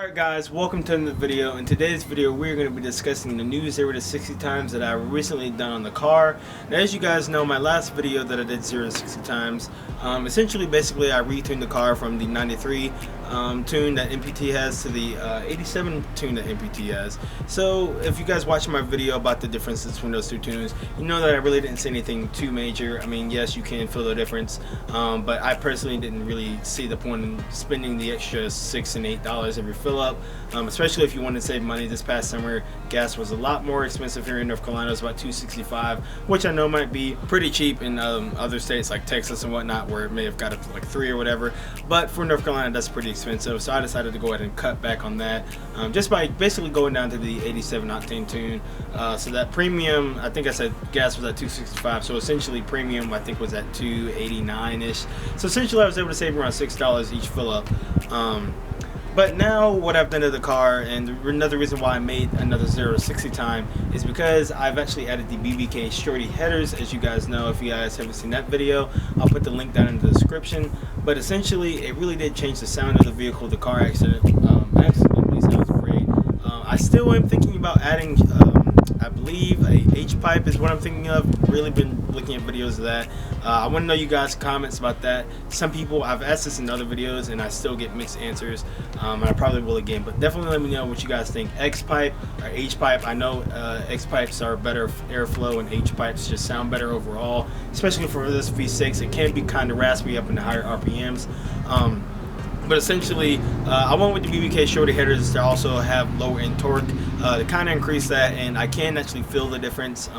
Alright guys, welcome to the video. In today's video we're going to be discussing the new 0 to 60 times that I've recently done on the car. Now as you guys know, my last video that I did 0 to 60 times, essentially basically I retuned the car from the 93 tune that MPT has to the 87 tune that MPT has. So if you guys watch my video about the differences between those two tunes, you know that I really didn't say anything too major. I mean, yes, you can feel the difference, but I personally didn't really see the point in spending the extra $6 and $8 every fill up, especially if you want to save money. This past summer gas was a lot more expensive here in North Carolina. It was about $2.65, which I know might be pretty cheap in other states like Texas and whatnot, where it may have got up to like $3 or whatever, but for North Carolina that's pretty expensive. So I decided to go ahead and cut back on that, just by basically going down to the 87 octane tune. So that premium, I think I said gas was at $2.65, so essentially premium I think was at $2.89 ish. So essentially I was able to save around $6 each fill up. But now what I've done to the car, and another reason why I made another 0 to 60 time, is because I've actually added the BBK Shorty headers. As you guys know, if you guys haven't seen that video, I'll put the link down in the description. But essentially it really did change the sound of the vehicle. The car absolutely sounds great. I still am thinking about adding I believe a H-pipe is what I'm thinking of. Really been looking at videos of that. I want to know you guys' comments about that. Some people, I've asked this in other videos and I still get mixed answers, and I probably will again, but definitely let me know what you guys think. X-pipe or H-pipe. I know X-pipes are better airflow and H-pipes just sound better overall, especially for this V6. It can be kind of raspy up in the higher RPMs. But essentially, I went with the BBK Shorty headers to also have lower end torque to kind of increase that, and I can actually feel the difference.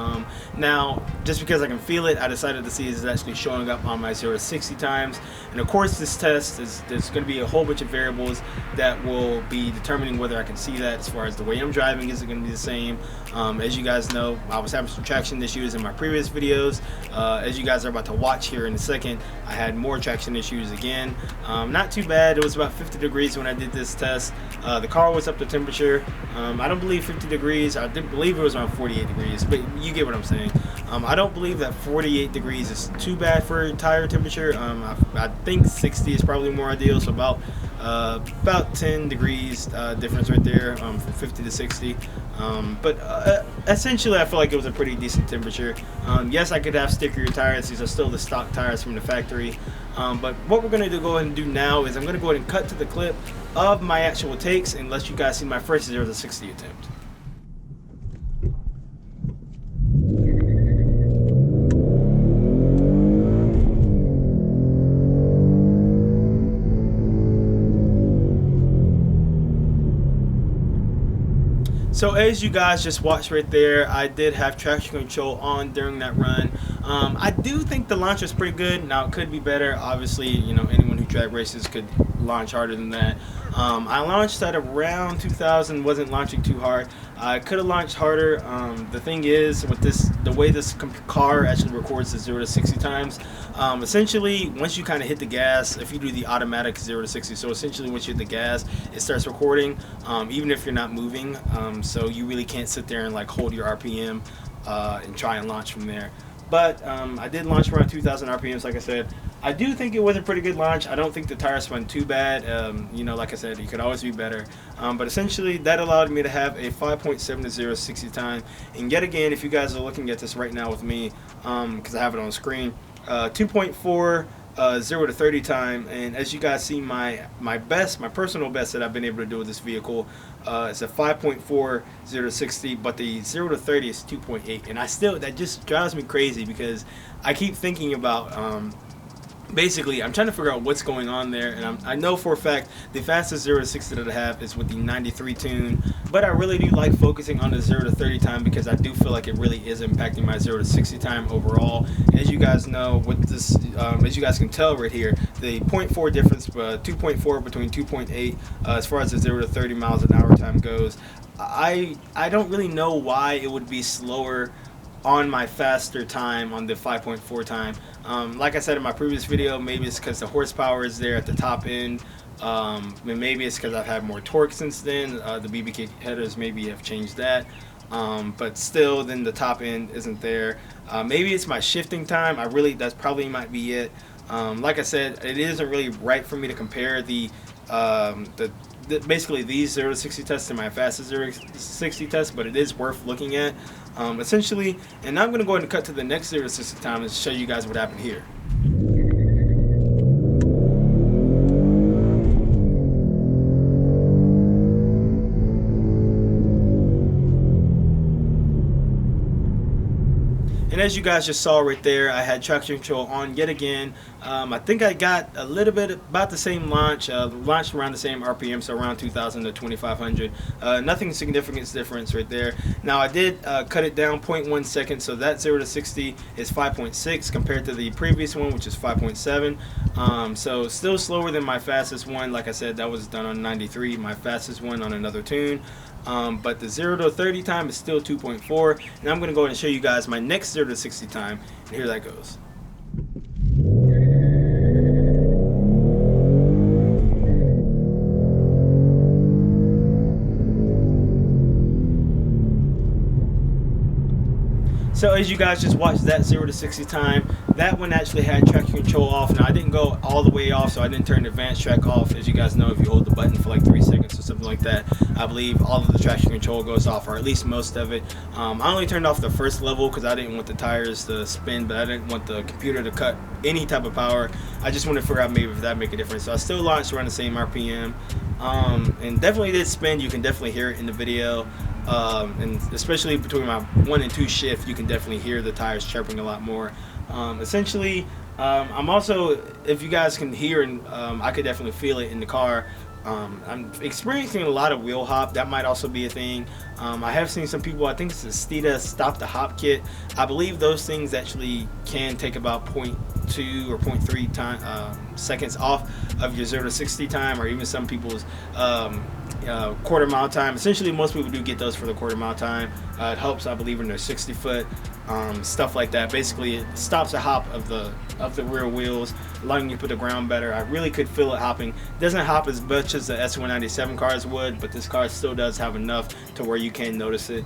Now, just because I can feel it, I decided to see is it actually showing up on my 0 to 60 times. And of course, this test there's going to be a whole bunch of variables that will be determining whether I can see that. As far as the way I'm driving, is it going to be the same? As you guys know, I was having some traction issues in my previous videos. As you guys are about to watch here in a second, I had more traction issues again. Not too bad. It was about 50 degrees when I did this test. The car was up to temperature. I don't believe 50 degrees. I did believe it was around 48 degrees, but you get what I'm saying. I don't believe that 48 degrees is too bad for tire temperature. I think 60 is probably more ideal, so about 10 degrees difference right there, from 50 to 60. But essentially I feel like it was a pretty decent temperature. Yes, I could have stickier tires. These are still the stock tires from the factory. But what we're going to go ahead and do now is I'm going to go ahead and cut to the clip of my actual takes and let you guys see my first 0 to 60 attempt. So as you guys just watched right there, I did have traction control on during that run. I do think the launch was pretty good. Now it could be better. Obviously, you know, anyone who drag races could launch harder than that. I launched at around 2,000, wasn't launching too hard. I could have launched harder. The thing is, with the way this car actually records the 0 to 60 times, essentially once you kind of hit the gas, if you do the automatic 0 to 60, so essentially once you hit the gas, it starts recording, even if you're not moving. So you really can't sit there and like hold your RPM and try and launch from there. But I did launch around 2,000 RPMs, like I said. I do think it was a pretty good launch. I don't think the tire spun too bad. You know, like I said, it could always be better. But essentially, that allowed me to have a 5.7 to 0 to 60 time. And yet again, if you guys are looking at this right now with me, because I have it on screen, 2.4 0 to 30 time. And as you guys see, my personal best that I've been able to do with this vehicle is a 5.4 0 to 60, but the 0 to 30 is 2.8. And that just drives me crazy because I keep thinking about basically, I'm trying to figure out what's going on there, and I know for a fact the fastest 0 to 60 that I have is with the 93 tune, but I really do like focusing on the 0 to 30 time because I do feel like it really is impacting my 0 to 60 time overall. As you guys know, with this, as you guys can tell right here, the 0.4 difference, 2.4 between 2.8 as far as the 0 to 30 miles an hour time goes. I don't really know why it would be slower on my faster time on the 5.4 time. Like I said in my previous video, maybe it's because the horsepower is there at the top end. And maybe it's because I've had more torque since then. The BBK headers maybe have changed that. But still, then the top end isn't there. Maybe it's my shifting time. That's probably might be it. Like I said, it isn't really right for me to compare the basically these 0 to 60 tests are my fastest 0 to 60 tests, but it is worth looking at, essentially. And now I'm going to go ahead and cut to the next 0 to 60 time and show you guys what happened here. And as you guys just saw right there, I had traction control on yet again. I think I got a little bit about the same launch, launched around the same RPM, so around 2,000 to 2,500. Nothing significant difference right there. Now I did cut it down 0.1 seconds, so that 0 to 60 is 5.6 compared to the previous one, which is 5.7. So still slower than my fastest one. Like I said, that was done on 93, my fastest one on another tune. But the 0 to 30 time is still 2.4, and I'm going to go ahead and show you guys my next 0 to 60 time, and here that goes. So as you guys just watched that 0 to 60 time, that one actually had traction control off. Now I didn't go all the way off, so I didn't turn the advanced track off. As you guys know, if you hold the button for like 3 seconds or something like that, I believe all of the traction control goes off, or at least most of it. I only turned off the first level because I didn't want the tires to spin, but I didn't want the computer to cut any type of power. I just wanted to figure out maybe if that make a difference. So I still launched around the same RPM, and definitely did spin. You can definitely hear it in the video. And especially between my 1 and 2 shift, you can definitely hear the tires chirping a lot more. Essentially, I'm also, if you guys can hear, and I could definitely feel it in the car, I'm experiencing a lot of wheel hop. That might also be a thing. I have seen some people, I think it's the Steeda Stop the Hop kit. I believe those things actually can take about 0.2 or 0.3 seconds off of your 0 to 60 time, or even some people's quarter mile time. Essentially, most people do get those for the quarter mile time. It helps, I believe, in their 60 foot, stuff like that. Basically, it stops the hop of the rear wheels, allowing you to put the ground better. I really could feel it hopping. It doesn't hop as much as the S197 cars would, but this car still does have enough to where you can notice it.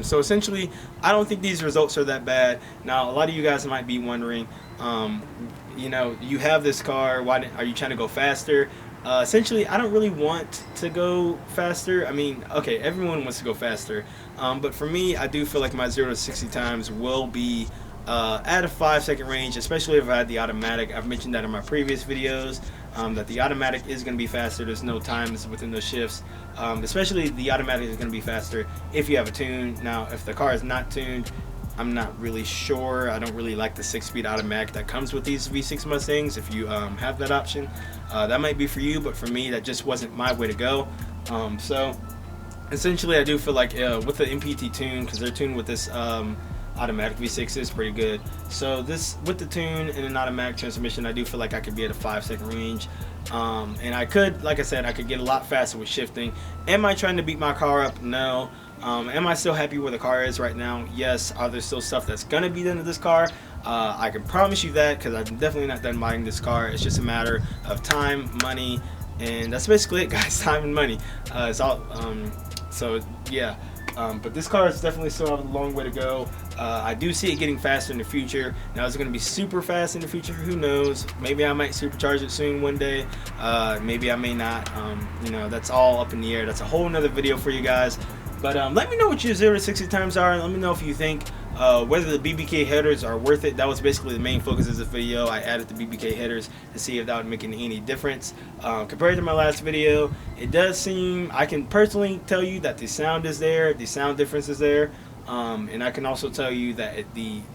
So essentially, I don't think these results are that bad. Now, a lot of you guys might be wondering, you know, you have this car, why are you trying to go faster? Essentially, I don't really want to go faster. I mean, okay, everyone wants to go faster, but for me, I do feel like my 0 to 60 times will be at a 5-second range, especially if I had the automatic. I've mentioned that in my previous videos, that the automatic is going to be faster. There's no times within those shifts. Especially the automatic is going to be faster if you have a tune. Now, if the car is not tuned, I'm not really sure. I don't really like the 6-speed automatic that comes with these V6 Mustangs. If you have that option, that might be for you, but for me, that just wasn't my way to go. So essentially, I do feel like with the MPT tune, because they're tuned with this automatic V6, is pretty good. So this, with the tune and an automatic transmission, I do feel like I could be at a 5-second range. And I could, like I said, I could get a lot faster with shifting. Am I trying to beat my car up? No. Am I still happy where the car is right now? Yes. Are there still stuff that's gonna be done to this car? I can promise you that, because I'm definitely not done buying this car. It's just a matter of time, money, and that's basically it, guys. Time and money. It's all. So yeah. But this car is definitely still have a long way to go. I do see it getting faster in the future. Now, is it going to be super fast in the future? Who knows? Maybe I might supercharge it soon one day. Maybe I may not. You know, that's all up in the air. That's a whole nother video for you guys. But let me know what your 0 to 60 times are. Let me know if you think whether the BBK headers are worth it. That was basically the main focus of this video. I added the BBK headers to see if that would make any difference. Compared to my last video, it does seem, I can personally tell you that the sound is there, the sound difference is there. And I can also tell you that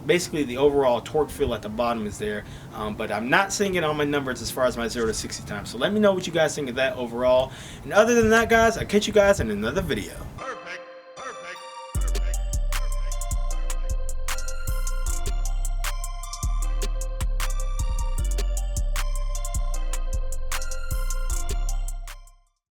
basically the overall torque feel at the bottom is there, but I'm not seeing it on my numbers as far as my 0 to 60 times. So let me know what you guys think of that overall. And other than that, guys, I'll catch you guys in another video.